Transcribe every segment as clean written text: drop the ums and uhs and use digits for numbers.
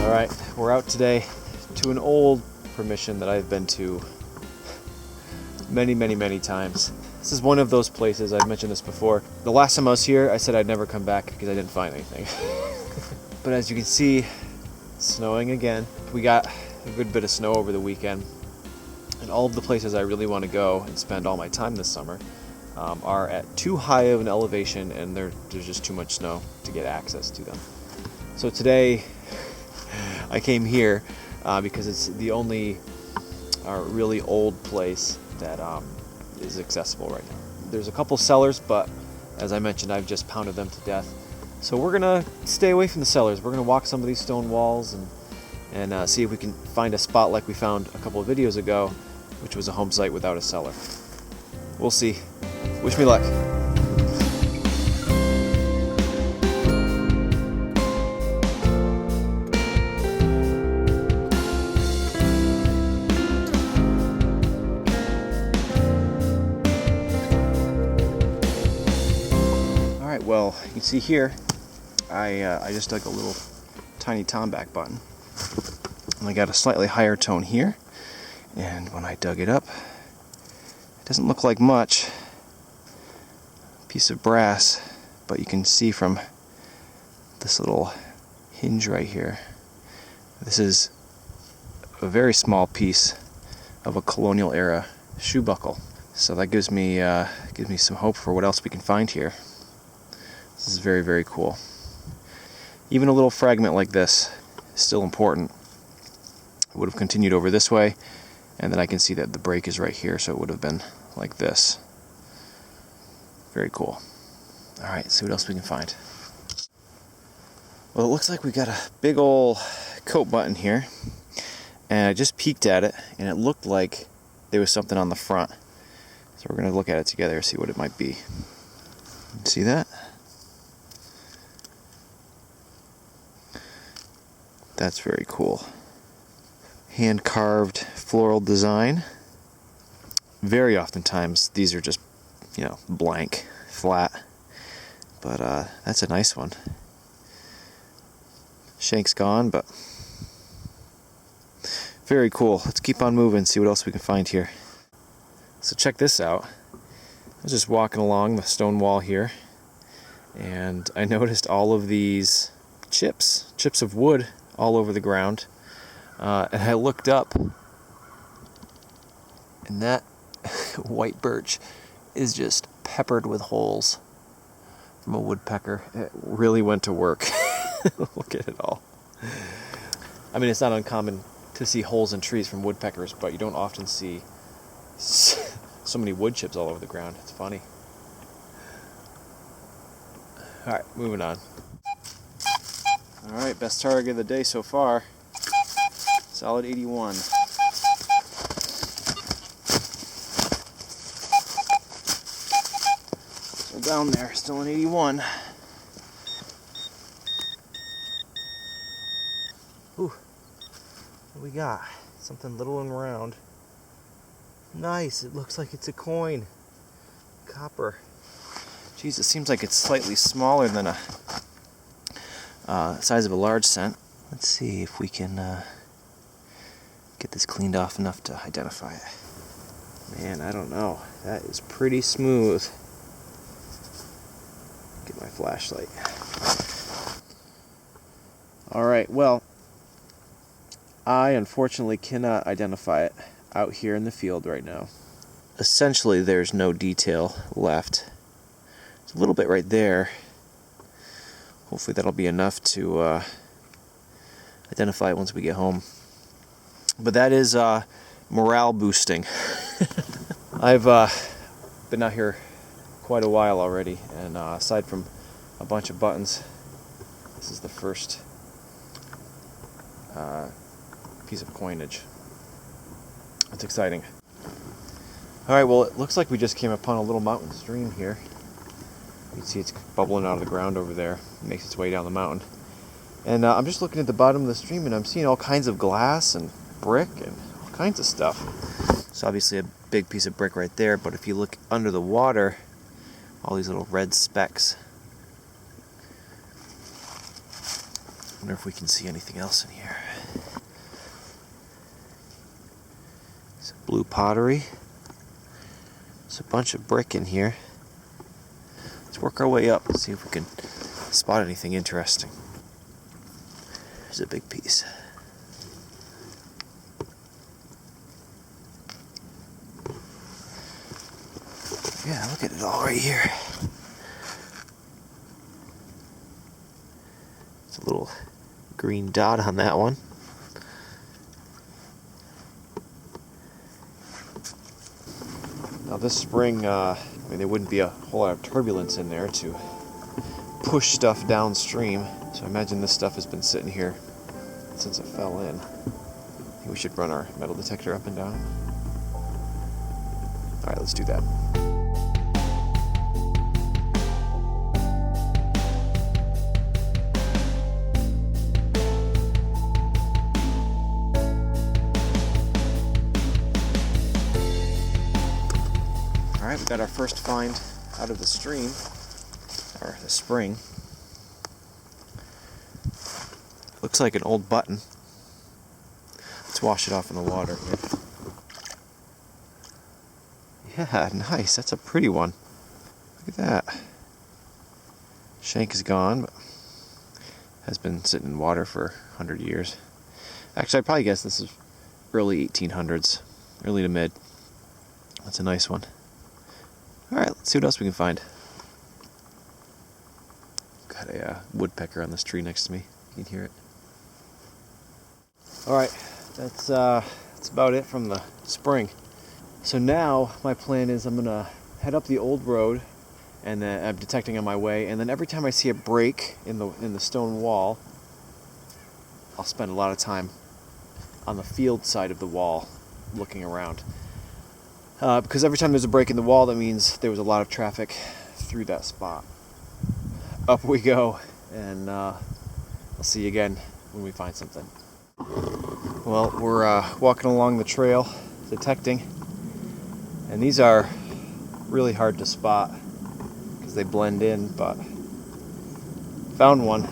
Alright, we're out today to an old permission that I've been to many times. This is one of those places, I've mentioned this before. The last time I was here, I said I'd never come back because I didn't find anything. But as you can see, it's snowing again. We got a good bit of snow over the weekend. And all of the places I really want to go and spend all my time this summer are at too high of an elevation, and there's just too much snow to get access to them. So today, I came here because it's the only really old place that is accessible right now. There's a couple cellars, but as I mentioned, I've just pounded them to death. So we're gonna stay away from the cellars. We're gonna walk some of these stone walls and see if we can find a spot like we found a couple of videos ago, which was a home site without a cellar. We'll see. Wish me luck. Alright, well, you can see here, I just dug a little tiny tomback button. And I got a slightly higher tone here. And when I dug it up, it doesn't look like much. Piece of brass, but you can see from this little hinge right here, this is a very small piece of a colonial era shoe buckle. So that gives me some hope for what else we can find here. This is very cool. Even a little fragment like this is still important. It would have continued over this way, and then I can see that the break is right here, so it would have been like this. Very cool. Alright, see what else we can find. Well, it looks like we got a big old coat button here, and I just peeked at it, and it looked like there was something on the front. So we're going to look at it together and see what it might be. See that? That's very cool. Hand-carved floral design. Very oftentimes these are just, blank, flat. But that's a nice one. Shank's gone, but very cool. Let's keep on moving, see what else we can find here. So check this out. I was just walking along the stone wall here, and I noticed all of these chips of wood all over the ground. And I looked up, and that white birch is just peppered with holes from a woodpecker. It really went to work. Look at it all. I mean, it's not uncommon to see holes in trees from woodpeckers, but you don't often see so many wood chips all over the ground. It's funny. Alright, moving on. Alright, best target of the day so far. Solid 81. Still down there, still an 81. Ooh, what do we got? Something little and round. Nice, it looks like it's a coin. Copper. Geez, it seems like it's slightly smaller than a size of a large cent. Let's see if we can get this cleaned off enough to identify it. Man, I don't know. That is pretty smooth. Get my flashlight. Alright, well, I unfortunately cannot identify it out here in the field right now. Essentially, there's no detail left. There's a little bit right there. Hopefully that'll be enough to identify it once we get home. But that is morale boosting. I've been out here quite a while already, and aside from a bunch of buttons, this is the first piece of coinage. It's exciting. Alright, well, it looks like we just came upon a little mountain stream here. You can see it's bubbling out of the ground over there. It makes its way down the mountain. And I'm just looking at the bottom of the stream, and I'm seeing all kinds of glass and brick and all kinds of stuff. It's obviously a big piece of brick right there, but if you look under the water, all these little red specks. Wonder if we can see anything else in here. Some blue pottery. There's a bunch of brick in here. Let's work our way up and see if we can spot anything interesting. There's a big piece. Yeah, look at it all right here. It's a little green dot on that one. Now this spring, there wouldn't be a whole lot of turbulence in there to push stuff downstream. So I imagine this stuff has been sitting here since it fell in. I think we should run our metal detector up and down. All right, let's do that. All right, we got our first find out of the stream, or the spring. Looks like an old button. Let's wash it off in the water here. Yeah, nice. That's a pretty one. Look at that. Shank is gone, but has been sitting in water for 100 years. Actually, I'd probably guess this is early 1800s, early to mid. That's a nice one. Alright, let's see what else we can find. Got a woodpecker on this tree next to me. You can hear it. Alright, that's about it from the spring. So now my plan is I'm gonna head up the old road, and I'm detecting on my way, and then every time I see a break in the stone wall, I'll spend a lot of time on the field side of the wall looking around. Because every time there's a break in the wall, that means there was a lot of traffic through that spot. Up we go, and I'll see you again when we find something. Well, we're walking along the trail, detecting, and these are really hard to spot because they blend in, but found one.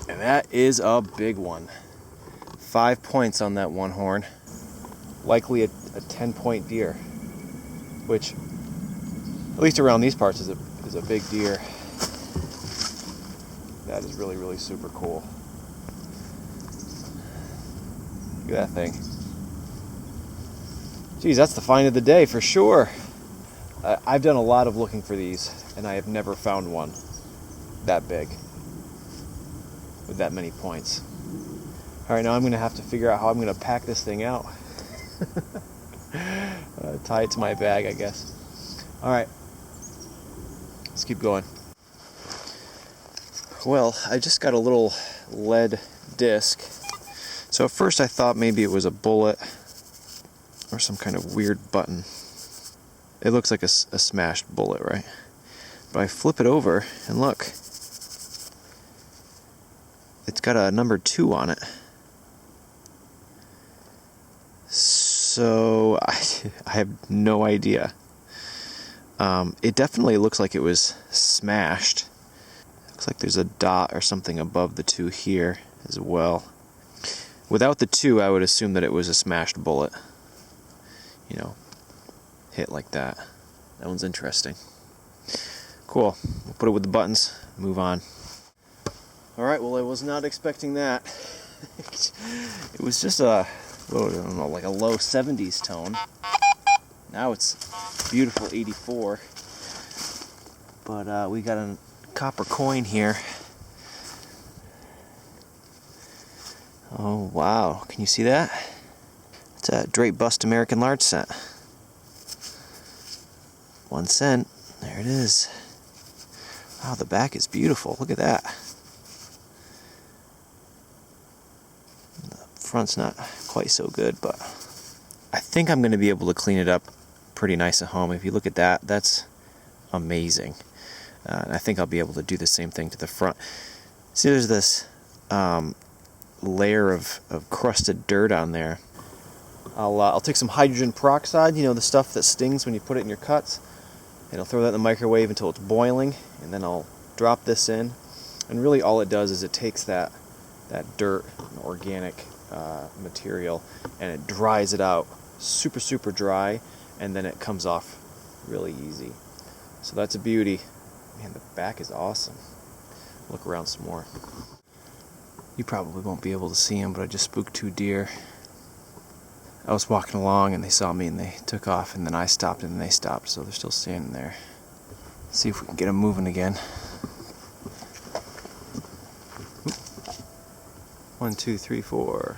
And that is a big one. 5 points on that one horn. Likely a 10-point deer, which, at least around these parts, is a big deer. That is really, really super cool. Look at that thing. Geez, that's the find of the day for sure. I've done a lot of looking for these, and I have never found one that big with that many points. Alright, now I'm going to have to figure out how I'm going to pack this thing out. Tie it to my bag, I guess. Alright, let's keep going. Well, I just got a little lead disc. So at first I thought maybe it was a bullet or some kind of weird button. It looks like a smashed bullet, right? But I flip it over and look. It's got a number 2 on it. So I have no idea. It definitely looks like it was smashed. Looks like there's a dot or something above the 2 here as well. Without the 2, I would assume that it was a smashed bullet. You know, hit like that. That one's interesting. Cool. We'll put it with the buttons. Move on. Alright, well, I was not expecting that. It was just I don't know, like a low 70s tone. Now it's beautiful 84. But we got a copper coin here. Oh, wow. Can you see that? It's a Drake Bust American Large Set. 1 cent. There it is. Wow, the back is beautiful. Look at that. The front's not quite so good, but I think I'm going to be able to clean it up pretty nice at home. If you look at that, that's amazing. And I think I'll be able to do the same thing to the front. See, there's this layer of crusted dirt on there. I'll take some hydrogen peroxide, you know, the stuff that stings when you put it in your cuts, and I'll throw that in the microwave until it's boiling, and then I'll drop this in, and really all it does is it takes that dirt, organic material, and it dries it out super dry, and then it comes off really easy. So that's a beauty. Man, the back is awesome. Look around some more. You probably won't be able to see them, but I just spooked 2 deer. I was walking along and they saw me and they took off, and then I stopped and they stopped, so they're still standing there. Let's see if we can get them moving again. 1, 2, 3, 4.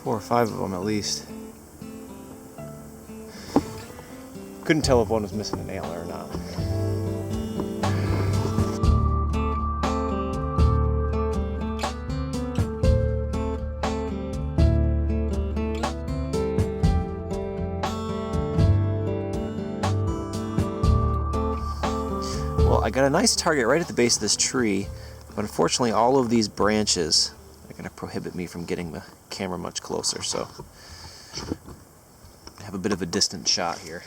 4 or 5 of them at least. Couldn't tell if one was missing an antler or not. Well, I got a nice target right at the base of this tree, but unfortunately all of these branches are going to prohibit me from getting the camera much closer, so I have a bit of a distant shot here.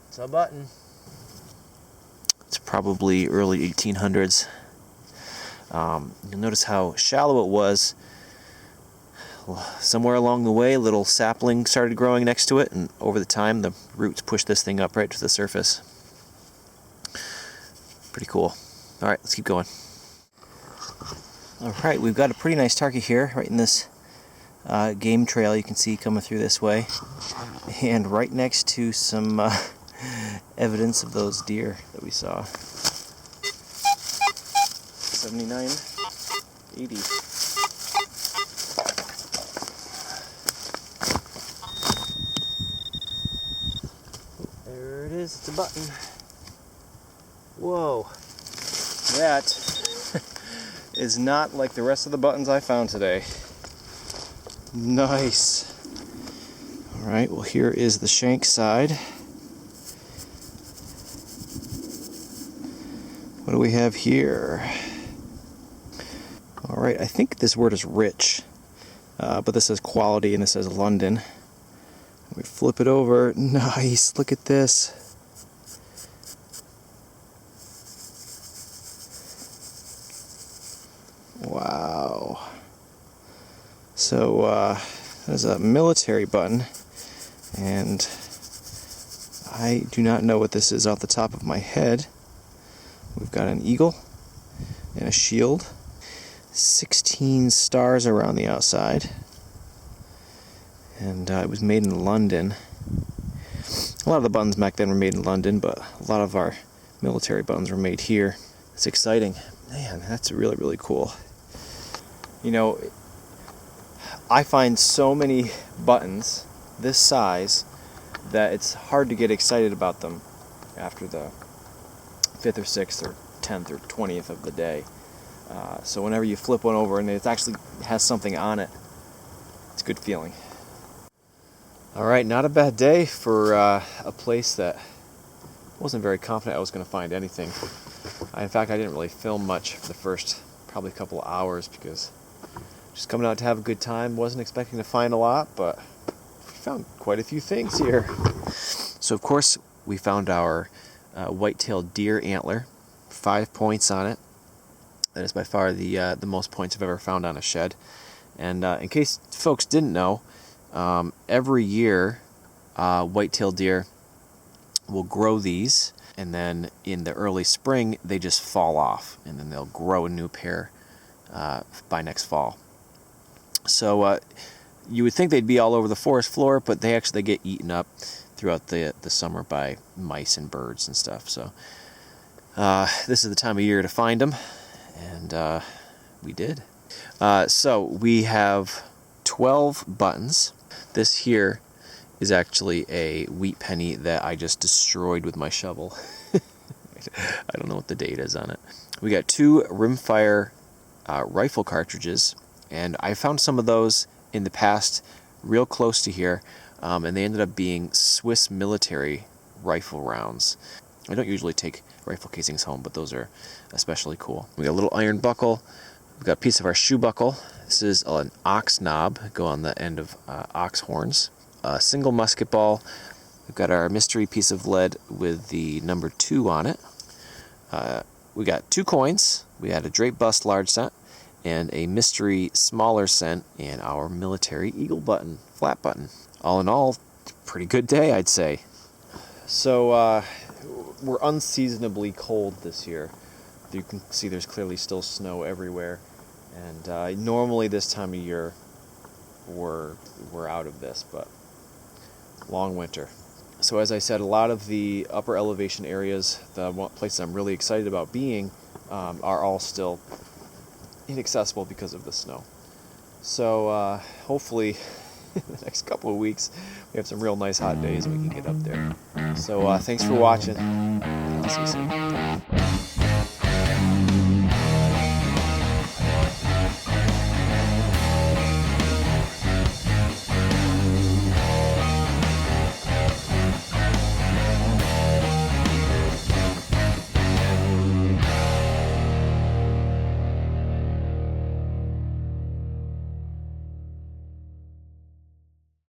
It's a button. It's probably early 1800s. You'll notice how shallow it was. Somewhere along the way, a little sapling started growing next to it, and over the time, the roots pushed this thing up right to the surface. Pretty cool. All right, let's keep going. All right, we've got a pretty nice target here, right in this game trail you can see coming through this way, and right next to some evidence of those deer that we saw. 79, 80. There it is, it's a button. Whoa, that is not like the rest of the buttons I found today. Nice. All right, well, here is the shank side. What do we have here? All right, I think this word is rich, but this says quality and this says London. We flip it over. Nice, look at this. Wow. So there's a military button, and I do not know what this is off the top of my head. We've got an eagle and a shield, 16 stars around the outside, and it was made in London. A lot of the buttons back then were made in London, but a lot of our military buttons were made here. It's exciting. Man, that's really, really cool. You know, I find so many buttons this size that it's hard to get excited about them after the 5th or 6th or 10th or 20th of the day. So whenever you flip one over and it actually has something on it, it's a good feeling. Alright, not a bad day for a place that I wasn't very confident I was going to find anything. In fact, I didn't really film much for the first probably couple of hours because just coming out to have a good time. Wasn't expecting to find a lot, but we found quite a few things here. So of course we found our white-tailed deer antler, 5 points on it. That is by far the most points I've ever found on a shed. And in case folks didn't know, every year white-tailed deer will grow these, and then in the early spring they just fall off, and then they'll grow a new pair by next fall. So you would think they'd be all over the forest floor, but they actually get eaten up throughout the summer by mice and birds and stuff. So this is the time of year to find them, and we did. So we have 12 buttons. This here is actually a wheat penny that I just destroyed with my shovel. I don't know what the date is on it. We got 2 rimfire rifle cartridges, and I found some of those in the past real close to here, and they ended up being Swiss military rifle rounds. I don't usually take rifle casings home, but those are especially cool. We got a little iron buckle. We've got a piece of our shoe buckle. This is an ox knob, go on the end of ox horns. A single musket ball. We've got our mystery piece of lead with the number 2 on it. We got 2 coins. We had a drape bust large cent and a mystery smaller cent and our military eagle button, flat button. All in all, pretty good day, I'd say. So we're unseasonably cold this year. You can see there's clearly still snow everywhere, and normally this time of year we're out of this, but long winter. So as I said, a lot of the upper elevation areas, the places I'm really excited about being, are all still inaccessible because of the snow. So hopefully in the next couple of weeks we have some real nice hot days and we can get up there. So thanks for watching. I'll see you soon.